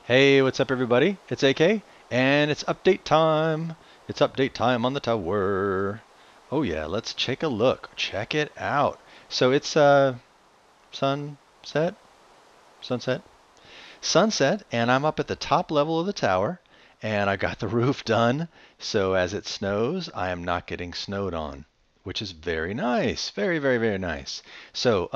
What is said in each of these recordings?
Hey, what's up, everybody? It's AK, and it's update time. It's update time on the tower. Oh yeah, let's take a look. Check it out. So it's sunset, sunset, sunset, and I'm up at the top level of the tower, and I got the roof done. So as it snows, I am not getting snowed on, which is very nice. Very, very, very nice. So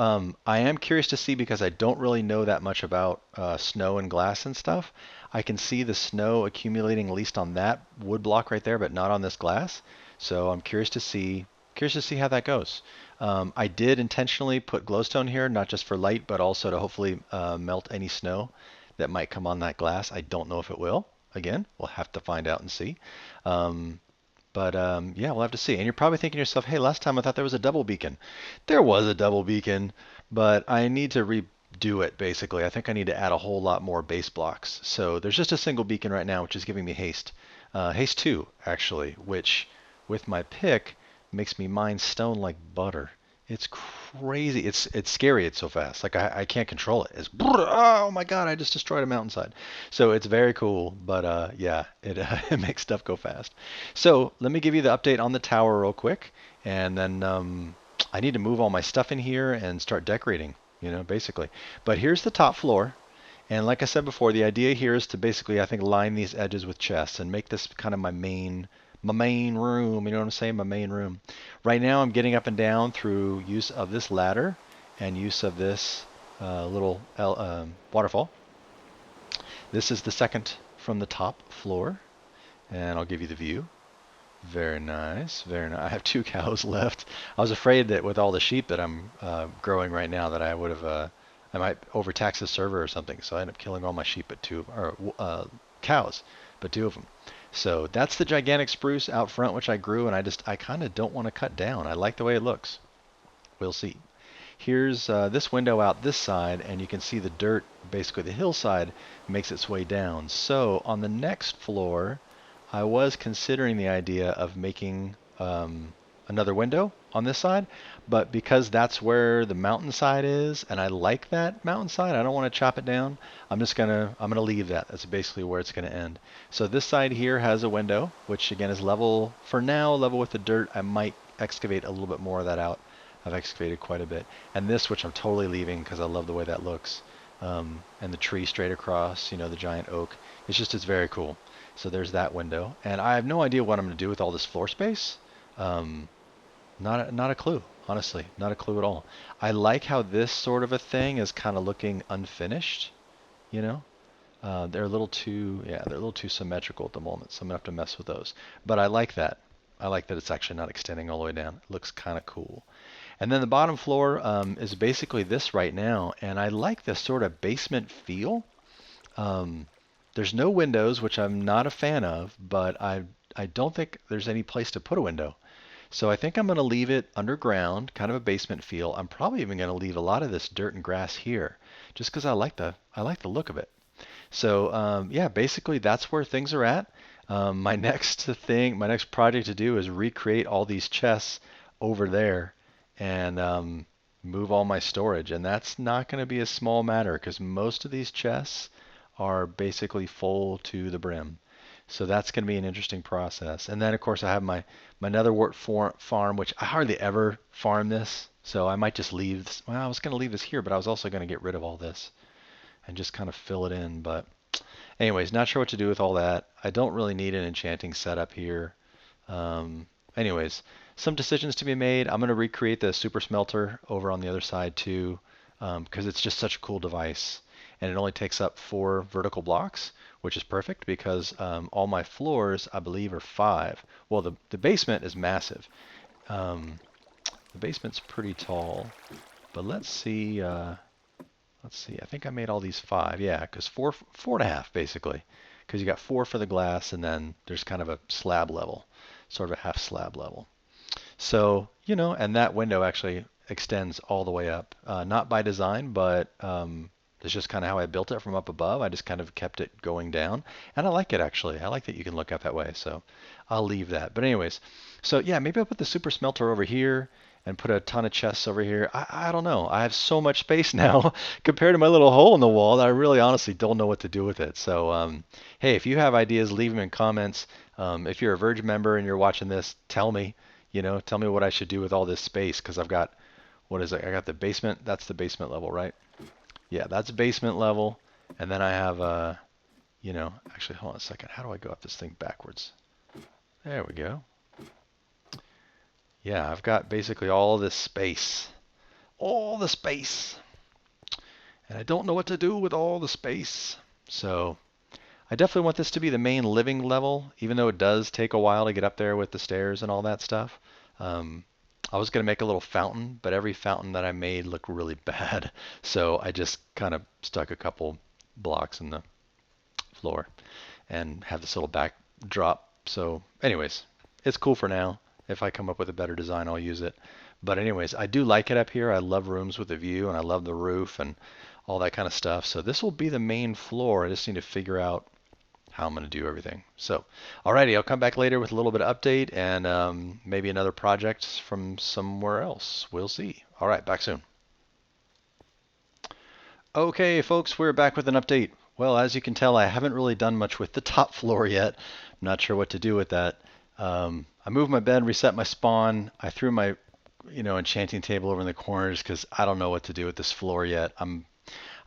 I am curious to see because I don't really know that much about snow and glass and stuff. I can see the snow accumulating at least on that wood block right there, but not on this glass. So I'm curious to see how that goes. I did intentionally put glowstone here, not just for light, but also to hopefully melt any snow that might come on that glass. I don't know if it will. Again, we'll have to find out and see. Um, but yeah, we'll have to see. And you're probably thinking to yourself, hey, last time I thought there was a double beacon. There was a double beacon, but I need to redo it basically. I think I need to add a whole lot more base blocks. So there's just a single beacon right now, which is giving me haste. Haste 2, actually, which with my pick makes me mine stone like butter. It's crazy. It's scary. It's so fast. Like I can't control it. It's oh my god! I just destroyed a mountainside. So it's very cool. But yeah, it it makes stuff go fast. So let me give you the update on the tower real quick, and then I need to move all my stuff in here and start decorating. Basically. But here's the top floor. And like I said before, the idea here is to basically, I think, line these edges with chests and make this kind of my main room. You know what I'm saying? My main room. Right now, I'm getting up and down through use of this ladder and use of this little waterfall. This is the second from the top floor, and I'll give you the view. Very nice, very nice. I have two cows left. I was afraid that with all the sheep that I'm growing right now, that I might overtax the server or something. So I ended up killing all my sheep, but cows, but two of them. So that's the gigantic spruce out front, which I grew, and I kind of don't want to cut down. I like the way it looks. We'll see. Here's this window out this side, and you can see the dirt, basically the hillside, makes its way down. So on the next floor, I was considering the idea of making another window on this side, but because that's where the mountainside is, and I like that mountainside, I don't want to chop it down. I'm gonna leave that. That's basically where it's gonna end. So this side here has a window, which again is level for now, level with the dirt. I might excavate a little bit more of that out. I've excavated quite a bit. And this, which I'm totally leaving because I love the way that looks, and the tree straight across, the giant oak. It's very cool. So there's that window. And I have no idea what I'm going to do with all this floor space. Um, not a clue, honestly. Not a clue at all. I like how this sort of a thing is kind of looking unfinished, you know? They're a little too symmetrical at the moment, so I'm gonna have to mess with those. But I like that. I like that it's actually not extending all the way down. It looks kind of cool. And then the bottom floor is basically this right now, and I like this sort of basement feel. Um, there's no windows, which I'm not a fan of, but I don't think there's any place to put a window. So I think I'm going to leave it underground, kind of a basement feel. I'm probably even going to leave a lot of this dirt and grass here, just because I like the look of it. So yeah, basically that's where things are at. My next project to do is recreate all these chests over there and move all my storage. And that's not going to be a small matter because most of these chests are basically full to the brim. So that's going to be an interesting process. And then of course I have my netherwort farm, which I hardly ever farm this. So I might just leave this. Well, I was going to leave this here, but I was also going to get rid of all this and just kind of fill it in. But anyways, not sure what to do with all that. I don't really need an enchanting setup here. Anyways, some decisions to be made. I'm going to recreate the super smelter over on the other side too, because it's just such a cool device. And it only takes up 4 vertical blocks, which is perfect because all my floors, I believe, are 5. Well, the basement is massive. Um, the basement's pretty tall, but let's see. Let's see. I think I made all these 5. Yeah, because 4.5 basically, because you got 4 for the glass, and then there's kind of a slab level, sort of a half slab level. So and that window actually extends all the way up, not by design, but it's just kind of how I built it from up above. I just kind of kept it going down, and I like it actually. I like that you can look up that way, so I'll leave that. But anyways, so yeah, maybe I'll put the super smelter over here, and put a ton of chests over here. I don't know. I have so much space now compared to my little hole in the wall that I really honestly don't know what to do with it. So, hey, if you have ideas, leave them in comments. If you're a Verge member and you're watching this, tell me, tell me what I should do with all this space because I've got, what is it? I got the basement. That's the basement level, right? Yeah, that's basement level. And then I have, actually, hold on a second. How do I go up this thing backwards? There we go. Yeah, I've got basically all this space. All the space. And I don't know what to do with all the space. So I definitely want this to be the main living level, even though it does take a while to get up there with the stairs and all that stuff. I was going to make a little fountain, but every fountain that I made looked really bad. So I just kind of stuck a couple blocks in the floor and have this little backdrop. So anyways, it's cool for now. If I come up with a better design, I'll use it. But anyways, I do like it up here. I love rooms with a view and I love the roof and all that kind of stuff. So this will be the main floor. I just need to figure out how I'm going to do everything. So, alrighty, I'll come back later with a little bit of update and maybe another project from somewhere else. We'll see. All right, back soon. Okay, folks, we're back with an update. Well, as you can tell, I haven't really done much with the top floor yet. I'm not sure what to do with that. I moved my bed, reset my spawn. I threw my, enchanting table over in the corners because I don't know what to do with this floor yet. I'm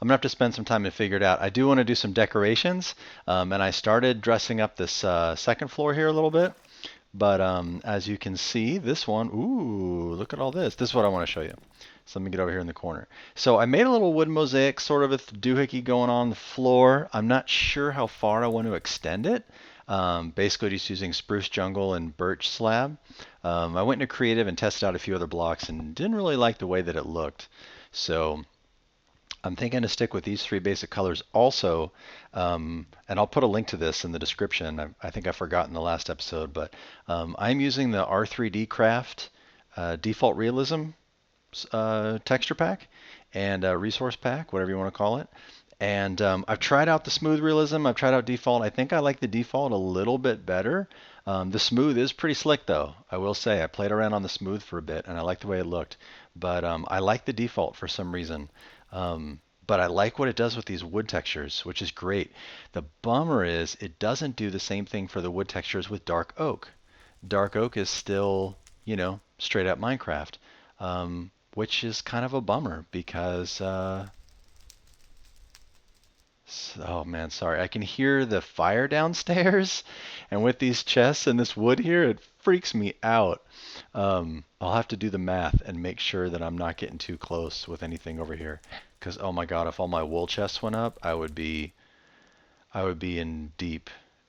gonna have to spend some time to figure it out. I do want to do some decorations, and I started dressing up this second floor here a little bit. But as you can see, this one, ooh, look at all this. This is what I want to show you. So let me get over here in the corner. So I made a little wood mosaic, sort of with doohickey going on the floor. I'm not sure how far I want to extend it. Basically just using spruce jungle and birch slab. I went into creative and tested out a few other blocks and didn't really like the way that it looked. So I'm thinking to stick with these three basic colors also, and I'll put a link to this in the description. I think I forgot in the last episode, but I'm using the R3D Craft Default Realism texture pack and resource pack, whatever you want to call it. And I've tried out the smooth realism. I've tried out default. I think I like the default a little bit better. The smooth is pretty slick though. I will say I played around on the smooth for a bit and I like the way it looked. But I like the default for some reason. But I like what it does with these wood textures, which is great. The bummer is it doesn't do the same thing for the wood textures with dark oak. Dark oak is still, straight up Minecraft, which is kind of a bummer because oh man, sorry. I can hear the fire downstairs, and with these chests and this wood here, it freaks me out. I'll have to do the math and make sure that I'm not getting too close with anything over here. Because oh my God, if all my wool chests went up, I would be in deep,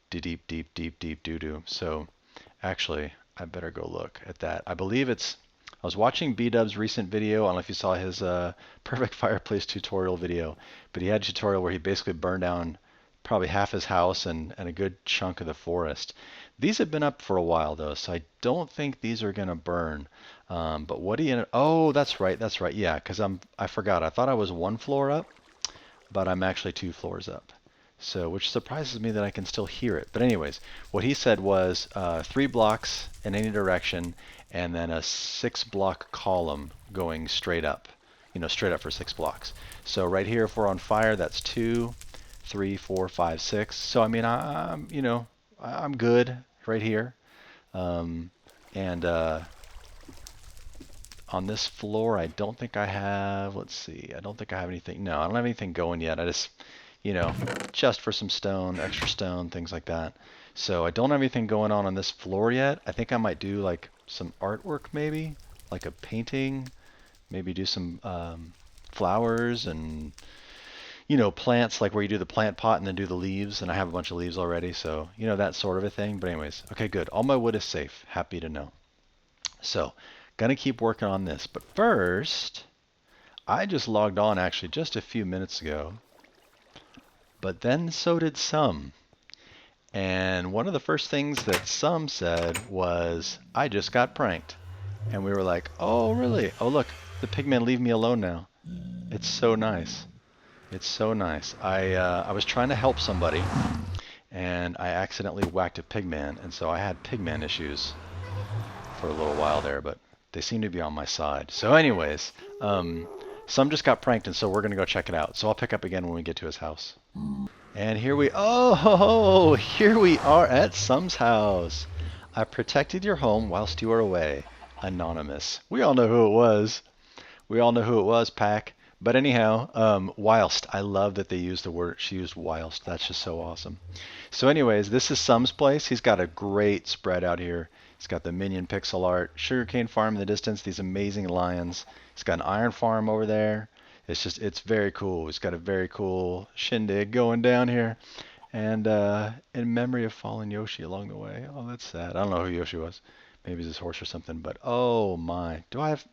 deep doo-doo. So actually, I better go look at that. I believe I was watching B-Dub's recent video. I don't know if you saw his perfect fireplace tutorial video, but he had a tutorial where he basically burned down probably half his house and a good chunk of the forest. These have been up for a while though, so I don't think these are gonna burn. But what do you? Oh, that's right. Yeah, because I forgot. I thought I was one floor up, but I'm actually two floors up. So, which surprises me that I can still hear it. But anyways, what he said was 3 blocks in any direction, and then a 6-block column going straight up. Straight up for 6 blocks. So right here, if we're on fire, that's 2, 3, 4, 5, 6. So I mean, I'm good right here. And on this floor, I don't think I have. Let's see. I don't think I have anything. No, I don't have anything going yet. I just just for some stone, extra stone, things like that. So I don't have anything going on this floor yet. I think I might do like some artwork maybe, like a painting, maybe do some flowers and, plants like where you do the plant pot and then do the leaves. And I have a bunch of leaves already, so, that sort of a thing. But anyways, okay, good. All my wood is safe. Happy to know. So, gonna keep working on this. But first, I just logged on actually just a few minutes ago. But then so did some. And one of the first things that some said was, I just got pranked. And we were like, oh, really? Oh, look, the pigmen leave me alone now. It's so nice. It's so nice. I was trying to help somebody, and I accidentally whacked a pigman, and so I had pigman issues for a little while there, but They seem to be on my side. So anyways, some just got pranked, and so we're gonna go check it out. So I'll pick up again when we get to his house. And here we are at Sum's house. I protected your home whilst you were away. Anonymous. We all know who it was. We all know who it was, Pack. But anyhow, whilst. I love that they used the word, she used whilst. That's just so awesome. So anyways, this is Sum's place. He's got a great spread out here. He's got the minion pixel art, sugarcane farm in the distance, these amazing lions. He's got an iron farm over there. It's very cool. He's got a very cool shindig going down here. And in memory of fallen Yoshi along the way. Oh, that's sad. I don't know who Yoshi was. Maybe he's his horse or something. But oh my. Do I have...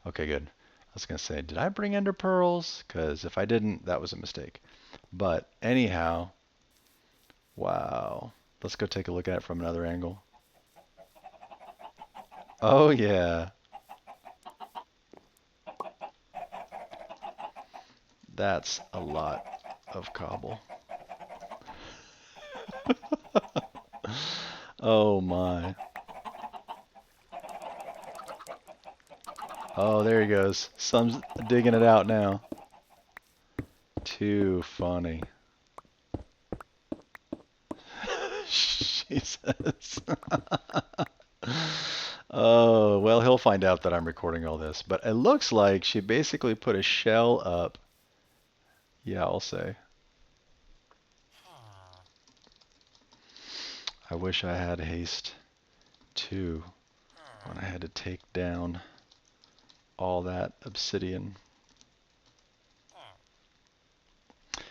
Okay, good. I was going to say, did I bring ender pearls? Because if I didn't, that was a mistake. But anyhow, wow. Let's go take a look at it from another angle. Oh yeah. That's a lot of cobble. Oh my. Oh, there he goes. Some's digging it out now. Too funny. Jesus. Oh, well, he'll find out that I'm recording all this. But it looks like she basically put a shell up. Yeah, I'll say. I wish I had haste too when I had to take down all that obsidian.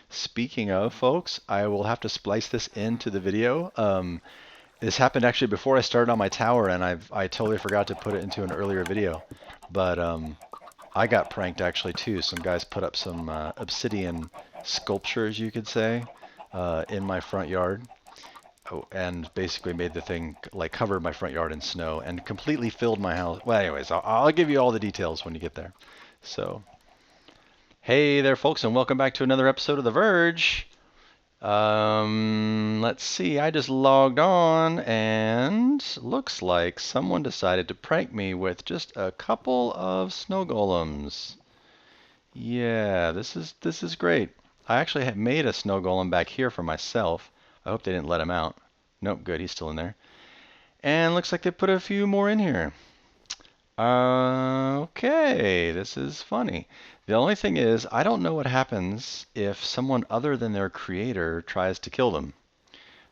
Speaking of, folks, I will have to splice this into the video. This happened actually before I started on my tower, and I totally forgot to put it into an earlier video. But I got pranked actually too. Some guys put up some obsidian sculptures, you could say, in my front yard. Oh, and basically made the thing, like, covered my front yard in snow and completely filled my house. Well, anyways, I'll give you all the details when you get there. So, hey there, folks, and welcome back to another episode of The Verge. Let's see, I just logged on, and looks like someone decided to prank me with just a couple of snow golems. Yeah, this is great. I actually had made a snow golem back here for myself. I hope they didn't let him out. Nope, good, he's still in there. And looks like they put a few more in here. Okay, this is funny. The only thing is, I don't know what happens if someone other than their creator tries to kill them.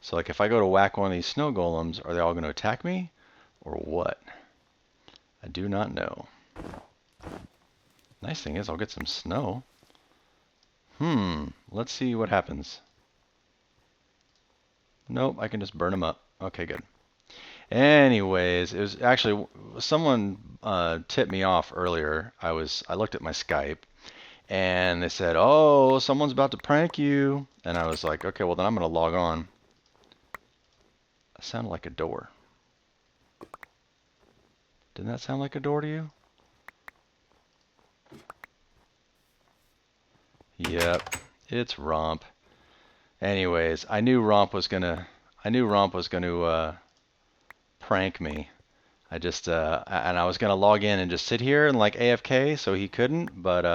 So like if I go to whack one of these snow golems, are they all going to attack me? Or what? I do not know. Nice thing is I'll get some snow. Let's see what happens. Nope, I can just burn them up. Okay, good. Anyways, it was actually someone tipped me off earlier. I looked at my Skype and they said, "Oh, someone's about to prank you." And I was like, "Okay, well then I'm going to log on." It sounded like a door. Didn't that sound like a door to you? Yep, it's Romp. Anyways, I knew Romp was gonna prank me. I just and I was gonna log in and just sit here and like AFK, so he couldn't. But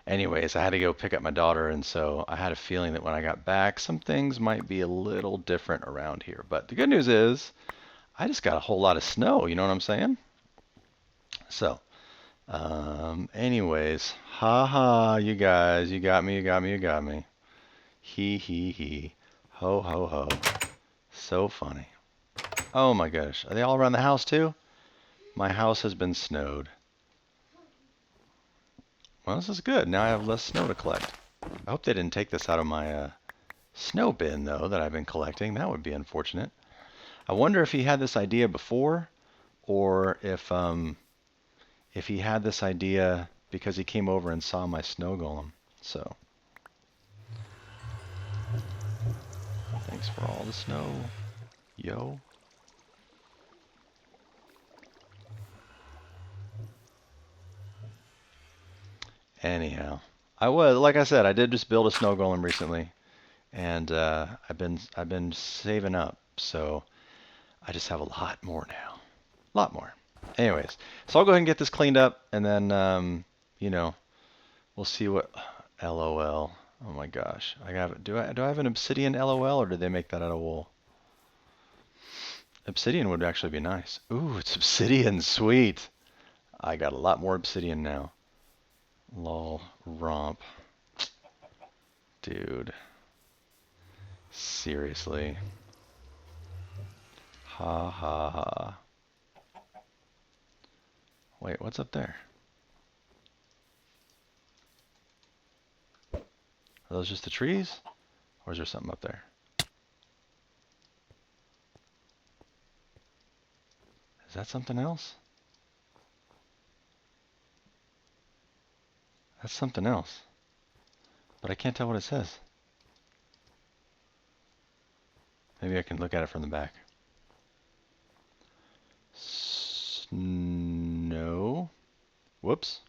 anyways, I had to go pick up my daughter, and so I had a feeling that when I got back, some things might be a little different around here. But the good news is, I just got a whole lot of snow. You know what I'm saying? So, anyways, haha, you guys, you got me, you got me, you got me. He, he. Ho, ho, ho. So funny. Oh my gosh. Are they all around the house too? My house has been snowed. Well, this is good. Now I have less snow to collect. I hope they didn't take this out of my snow bin, though, that I've been collecting. That would be unfortunate. I wonder if he had this idea before, or if he had this idea because he came over and saw my snow golem. So, thanks for all the snow. Yo. Anyhow, like I said, I did just build a snow golem recently, and I've been saving up, so I just have a lot more now, a lot more. Anyways, so I'll go ahead and get this cleaned up, and then, you know, we'll see what. LOL. Oh my gosh. Do I have an obsidian LOL, or did they make that out of wool? Obsidian would actually be nice. Ooh, it's obsidian. Sweet. I got a lot more obsidian now. Lol. Romp. Dude. Seriously. Ha ha ha. Wait, what's up there? Are those just the trees? Or is there something up there? Is that something else? That's something else. But I can't tell what it says. Maybe I can look at it from the back. Snow. Whoops.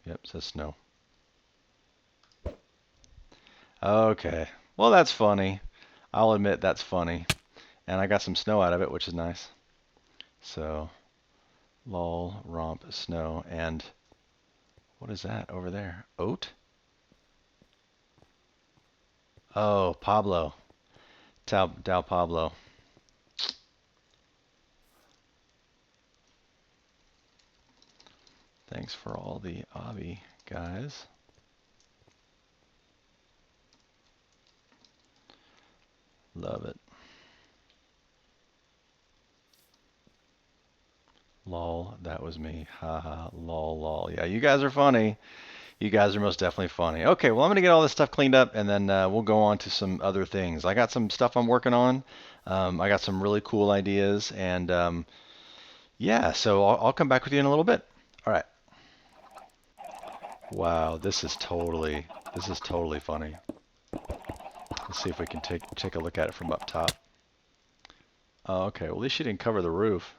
Yep, says snow. Okay. Well, that's funny. I'll admit that's funny. And I got some snow out of it, which is nice. So, lol, romp, snow, and what is that over there? Oat? Oh, Pablo. Dao Pablo. Thanks for all the obby, guys. Love it. Lol, that was me. Haha, lol, lol. Yeah, you guys are funny. You guys are most definitely funny. Okay, well, I'm going to get all this stuff cleaned up, and then we'll go on to some other things. I got some stuff I'm working on. I got some really cool ideas, and yeah, so I'll come back with you in a little bit. All right. Wow, this is totally funny. Let's see if we can take a look at it from up top. Oh, okay. Well, at least she didn't cover the roof.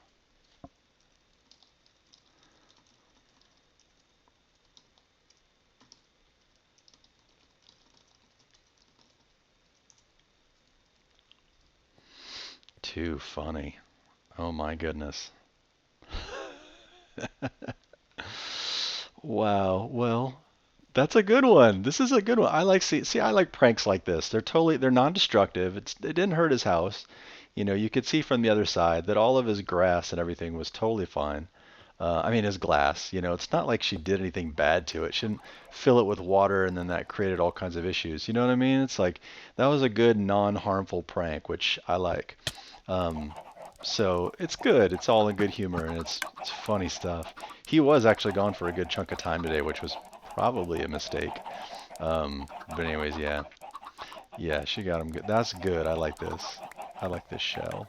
Too funny. Oh my goodness. Wow. Well, that's a good one. This is a good one. I like pranks like this. They're non-destructive. It didn't hurt his house. You know, you could see from the other side that all of his grass and everything was totally fine. I mean, his glass. You know, it's not like she did anything bad to it. She didn't fill it with water and then that created all kinds of issues. You know what I mean? It's like that was a good non-harmful prank, which I like. Um, so it's good. It's all in good humor and it's funny stuff. He was actually gone for a good chunk of time today, which was probably a mistake. But anyways, yeah. Yeah, she got him good. That's good. I like this. I like this shell.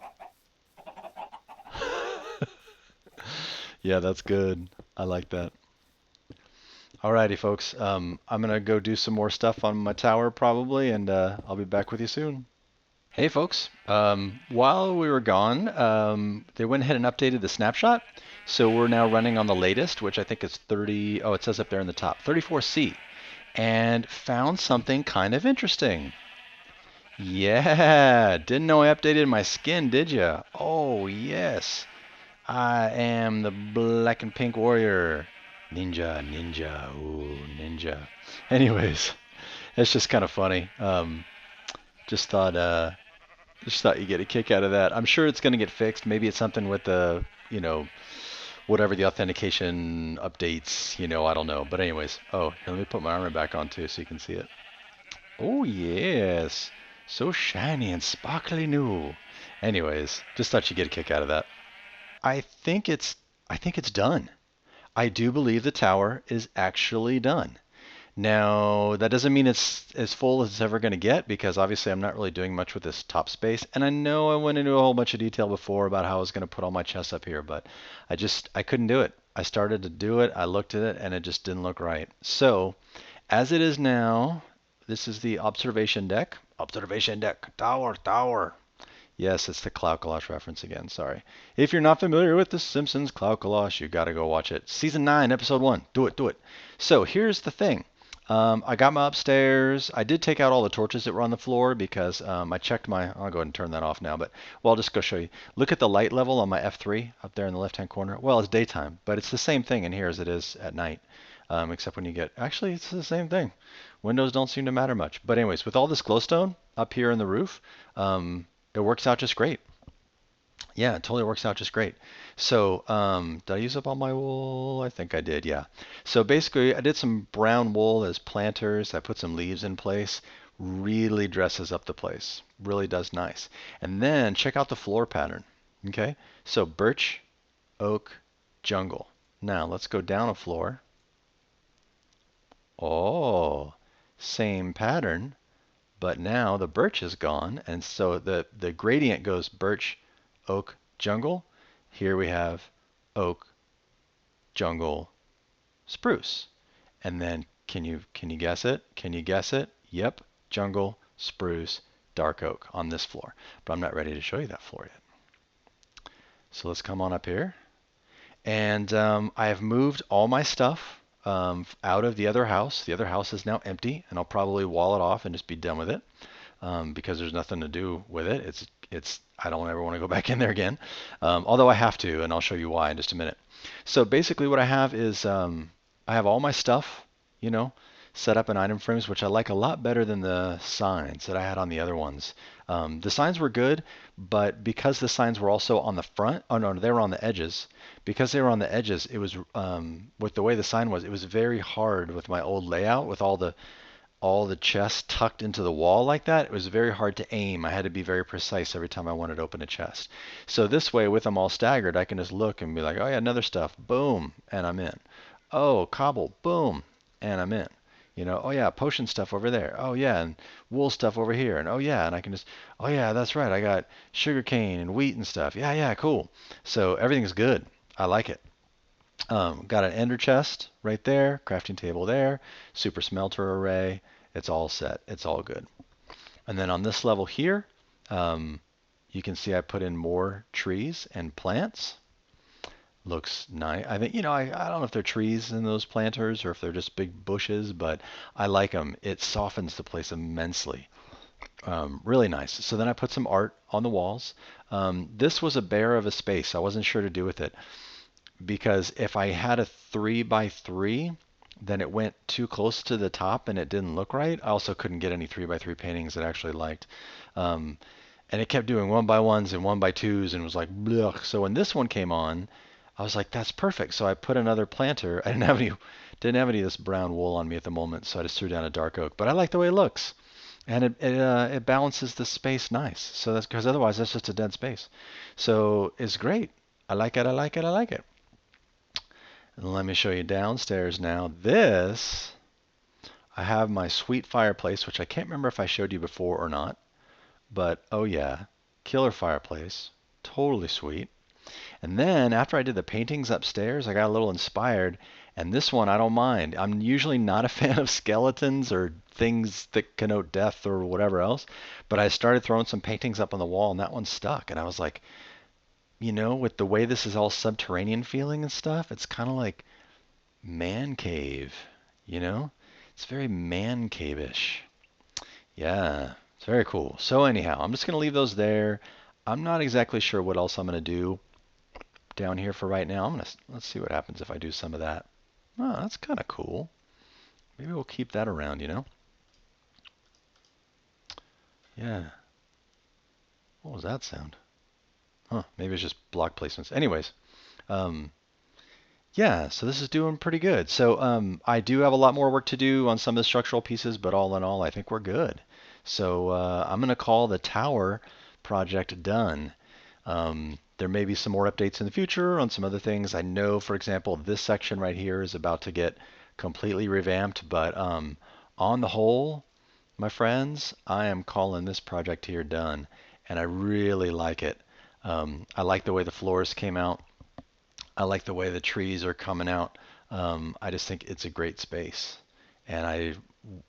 Yeah, that's good. I like that. Alrighty, folks. I'm gonna go do some more stuff on my tower probably, and I'll be back with you soon. Hey, folks. While we were gone, they went ahead and updated the snapshot. So we're now running on the latest, which I think is 30. Oh, it says up there in the top, 34C, and found something kind of interesting. Yeah, didn't know I updated my skin, did ya? Oh, yes. I am the black and pink warrior. Ninja, ninja, ooh, ninja. Anyways, it's just kind of funny. Just thought, uh, just thought you get a kick out of that. I'm sure it's going to get fixed. Maybe it's something with the, whatever the authentication updates, I don't know. But anyways, oh, here, let me put my armor back on too so you can see it. Oh, yes. So shiny and sparkly new. Anyways, just thought you'd get a kick out of that. I think it's I think it's done. I do believe the tower is actually done. Now, that doesn't mean it's as full as it's ever going to get because obviously I'm not really doing much with this top space. And I know I went into a whole bunch of detail before about how I was going to put all my chests up here, but I couldn't do it. I started to do it, I looked at it, and it just didn't look right. So, as it is now, this is the observation deck. Observation deck. Tower, tower. Yes, it's the Cloud Kalash reference again. Sorry. If you're not familiar with The Simpsons Cloud Kalash, you got to go watch it. Season 9, Episode 1. Do it, do it. So here's the thing. I got my upstairs. I did take out all the torches that were on the floor because I checked my. I'll go ahead and turn that off now. But well, I'll just go show you. Look at the light level on my F3 up there in the left-hand corner. Well, it's daytime, but it's the same thing in here as it is at night, except when you get. Actually, it's the same thing. Windows don't seem to matter much. But anyways, with all this glowstone up here in the roof, it works out just great. Yeah, it totally works out just great. So, did I use up all my wool? I think I did, yeah. So basically, I did some brown wool as planters. I put some leaves in place. Really dresses up the place. Really does nice. And then check out the floor pattern. Okay, so birch, oak, jungle. Now let's go down a floor. Oh, same pattern, but now the birch is gone, and so the gradient goes birch, oak, jungle. Here we have oak, jungle, spruce. And then can you guess it? Can you guess it? Yep, jungle, spruce, dark oak on this floor. But I'm not ready to show you that floor yet. So let's come on up here. And I have moved all my stuff out of the other house. The other house is now empty, and I'll probably wall it off and just be done with it. Because there's nothing to do with it. It's I don't ever want to go back in there again. Although I have to, and I'll show you why in just a minute. So basically, what I have is I have all my stuff, you know, set up in item frames, which I like a lot better than the signs that I had on the other ones. The signs were good, but because the signs were also on the front, oh no, they were on the edges. Because they were on the edges, it was with the way the sign was, it was very hard with my old layout with all the chests tucked into the wall like that. It was very hard to aim. I had to be very precise every time I wanted to open a chest. So this way, with them all staggered, I can just look and be like, oh yeah, another stuff, boom, and I'm in. Oh, cobble, boom, and I'm in. You know, oh yeah, potion stuff over there. Oh yeah, and wool stuff over here. And oh yeah, and I can just, oh yeah, that's right. I got sugarcane and wheat and stuff. Yeah, yeah, cool. So everything's good. I like it. Got an ender chest right there, crafting table there, super smelter array. It's all set. It's all good. And then on this level here, you can see I put in more trees and plants. Looks nice. I think, I don't know if they're trees in those planters or if they're just big bushes, but I like them. It softens the place immensely. Really nice. So then I put some art on the walls. This was a bear of a space. I wasn't sure to do with it because if I had a 3x3, then it went too close to the top and it didn't look right. I also couldn't get any 3x3 paintings that I actually liked. Um, and it kept doing 1x1s and 1x2s and was like, blech. So when this one came on, I was like, that's perfect. So I put another planter. I didn't have any of this brown wool on me at the moment, so I just threw down a dark oak. But I like the way it looks, and it balances the space nice. So that's because otherwise that's just a dead space. So it's great. I like it. I like it. I like it. And let me show you downstairs now. I have my sweet fireplace, which I can't remember if I showed you before or not. But oh yeah, killer fireplace. Totally sweet. And then after I did the paintings upstairs, I got a little inspired. And this one I don't mind. I'm usually not a fan of skeletons or things that connote death or whatever else. But I started throwing some paintings up on the wall and that one stuck. And I was like, with the way this is all subterranean feeling and stuff, it's kind of like man cave, you know? It's very man cave-ish. Yeah, it's very cool. So anyhow, I'm just going to leave those there. I'm not exactly sure what else I'm going to do down here for right now. Let's see what happens if I do some of that. Oh, that's kind of cool. Maybe we'll keep that around. Yeah. What was that sound? Huh, maybe it's just block placements. Anyways, um, yeah, so this is doing pretty good. So I do have a lot more work to do on some of the structural pieces, but all in all, I think we're good. So I'm going to call the tower project done. There may be some more updates in the future on some other things. I know, for example, this section right here is about to get completely revamped, but on the whole, my friends, I am calling this project here done, and I really like it. I like the way the floors came out. I like the way the trees are coming out. I just think it's a great space. And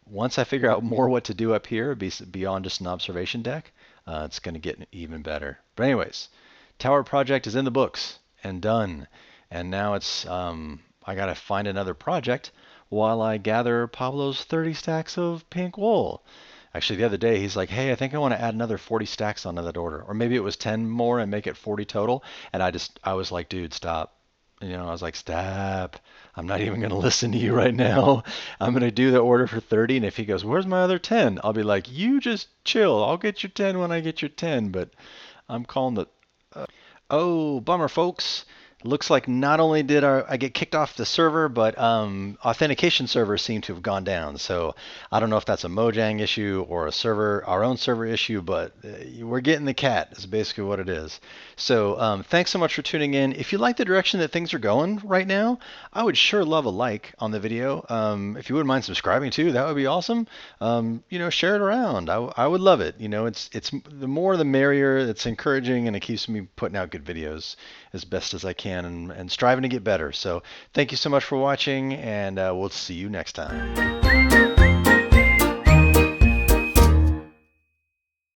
once I figure out more what to do up here, beyond just an observation deck, it's going to get even better. But anyways, Tower project is in the books and done. And now it's I got to find another project while I gather Pablo's 30 stacks of pink wool. Actually, the other day he's like, "Hey, I think I want to add another 40 stacks onto that order, or maybe it was 10 more and make it 40 total." And I was like, "Dude, stop." I was like, "Stop. I'm not even gonna listen to you right now. I'm gonna do the order for 30." And if he goes, "Where's my other 10?" I'll be like, "You just chill. I'll get your 10 when I get your 10." But I'm calling the Oh, bummer, folks. Looks like not only did I get kicked off the server, but authentication servers seem to have gone down. So I don't know if that's a Mojang issue or our own server issue, but we're getting the cat is basically what it is. So thanks so much for tuning in. If you like the direction that things are going right now, I would sure love a like on the video. If you wouldn't mind subscribing too, that would be awesome. Share it around. I would love it. It's the more the merrier. It's encouraging and it keeps me putting out good videos as best as I can and striving to get better. So thank you so much for watching, and we'll see you next time.